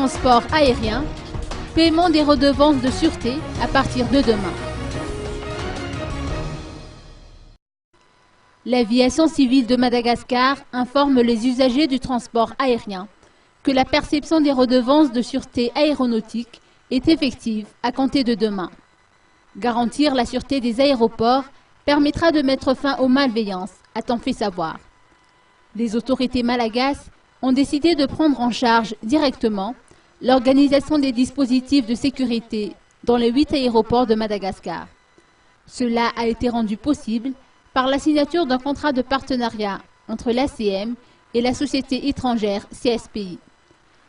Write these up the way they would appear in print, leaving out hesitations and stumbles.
transport aérien, paiement des redevances de sûreté à partir de demain. L'aviation civile de Madagascar informe les usagers du transport aérien que la perception des redevances de sûreté aéronautique est effective à compter de demain. Garantir la sûreté des aéroports permettra de mettre fin aux malveillances, a-t-on fait savoir. Les autorités malagasy ont décidé de prendre en charge directement l'organisation des dispositifs de sécurité dans les 8 aéroports de Madagascar. Cela a été rendu possible par la signature d'un contrat de partenariat entre l'ACM et la société étrangère CSPI.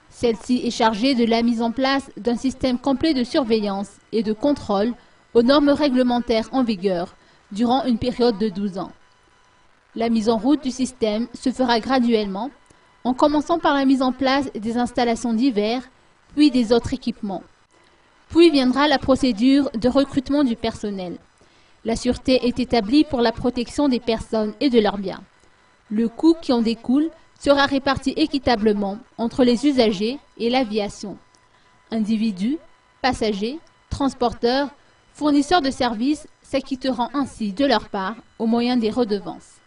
Celle-ci est chargée de la mise en place d'un système complet de surveillance et de contrôle aux normes réglementaires en vigueur durant une période de 12 ans. La mise en route du système se fera graduellement, en commençant par la mise en place des installations d'hiver, puis des autres équipements. Puis viendra la procédure de recrutement du personnel. La sûreté est établie pour la protection des personnes et de leurs biens. Le coût qui en découle sera réparti équitablement entre les usagers et l'aviation. Individus, passagers, transporteurs, fournisseurs de services s'acquitteront ainsi de leur part au moyen des redevances.